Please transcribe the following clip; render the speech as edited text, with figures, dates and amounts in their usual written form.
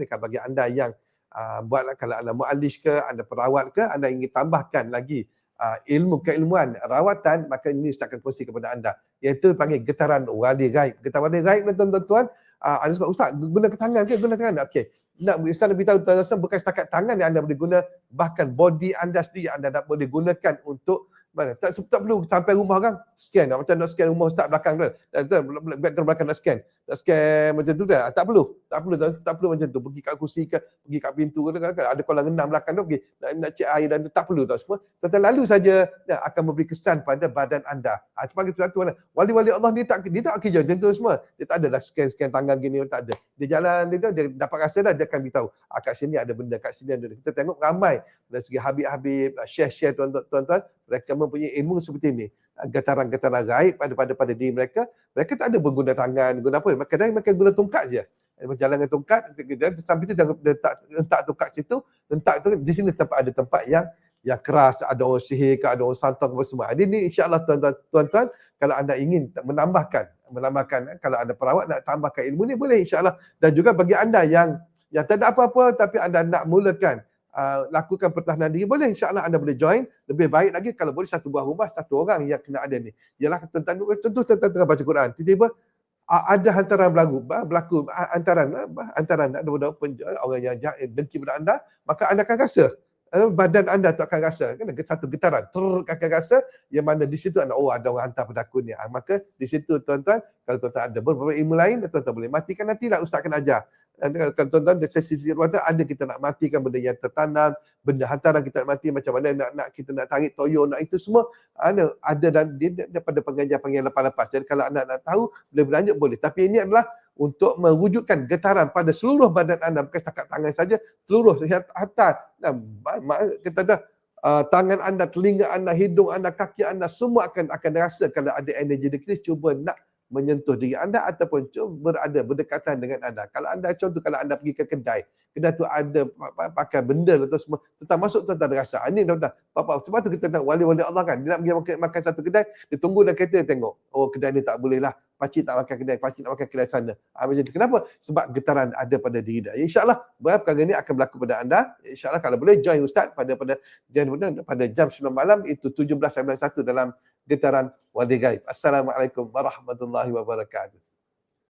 bagi anda yang buat, kalau anda muallis ke, anda perawat ke, anda ingin tambahkan lagi ilmu keilmuan rawatan, maka ini Ustaz akan kongsi kepada anda, iaitu panggil getaran wali gaib. Getaran wali gaib ni tuan-tuan, ada sebab Ustaz guna ke tangan ke? Guna tangan. Okey. Nak Ustaz nak beritahu tuan-tuan, bukan setakat tangan yang anda boleh guna, bahkan body anda sendiri anda nak boleh gunakan untuk mana? Tak perlu sampai rumah kan scan. Macam nak scan rumah Ustaz belakang tu. Background belakang nak scan. Nak scan macam tu tak? Tak perlu. Tak perlu macam tu. Pergi kat kursi ke, pergi kat pintu ke, ada kolam renang belakang tu, pergi nak cek air dan tak perlu tak semua. Tuan-tuan lalu saja akan memberi kesan pada badan anda. Sebagai persatuan, wali-wali Allah dia tak kerja macam tu semua. Dia tak ada dah scan tangan gini, tak ada. Dia jalan dia dapat rasa dah, dia akan beritahu kat sini ada benda, kat sini ada. Kita tengok ramai dari segi Habib-Habib, share tuan-tuan, mereka mempunyai ilmu seperti ini. Getaran-getaran gaib pada diri mereka. Mereka tak ada berguna tangan, guna apa. Kadang-kadang mereka guna tongkat je. Berjalan dengan tongkat, sampai tu dia letak tongkat situ, letak tu di sini ada tempat yang keras, ada orang sihir ke, ada orang santang apa semua. Jadi ni insya-Allah tuan-tuan, kalau anda ingin menambahkan kalau anda perawat nak tambahkan ilmu ni boleh insya-Allah. Dan juga bagi anda yang tak ada apa-apa tapi anda nak mulakan lakukan pertahanan diri, boleh insya-Allah anda boleh join. Lebih baik lagi kalau boleh satu buah rumah, satu orang yang kena ada ni. Ialah tuan-tuan, contoh tuan-tuan tengah baca Quran, tiba-tiba ada hantaran berlaku hantaran ada orang yang dengki pada anda, maka anda akan rasa badan anda tu akan rasa kan satu getaran akan rasa yang mana di situ anda ada orang hantar pada aku ni. Maka di situ tuan-tuan, kalau tuan-tuan ada beberapa ilmu lain, tuan-tuan boleh matikan, nantilah Ustaz akan ajar. Kalau tuan-tuan dari sesi ruangan ada kita nak matikan benda yang tertanam, benda hantaran kita nak mati, macam mana nak kita nak tarik toyo, nak itu semua ada dan dia daripada pengajian lepas-lepas. Jadi kalau anda nak tahu boleh berlanjut boleh, tapi ini adalah untuk mewujudkan getaran pada seluruh badan anda, bukan setakat tangan saja, seluruh hatta kita dah tangan anda, telinga anda, hidung anda, kaki anda, semua akan rasa kalau ada energi dekat, cuba nak menyentuh diri anda ataupun berada berdekatan dengan anda. Kalau anda contoh, kalau anda pergi ke kedai tu ada pakai benda atau semua, tuan masuk tuan rasa. Ini tuan-tuan, sebab tu kita nak wali-wali Allah kan, dia nak pergi makan satu kedai, dia tunggu dalam kereta tengok, oh kedai ni tak boleh lah, pakcik tak makan kedai, pakcik nak makan kedai sana. Macam tu. Kenapa? Sebab getaran ada pada diri dia. InsyaAllah perkara ini akan berlaku pada anda. InsyaAllah kalau boleh join Ustaz pada jam 9 malam, itu 17.91 dalam getaran wali gaib. Assalamualaikum warahmatullahi wabarakatuh.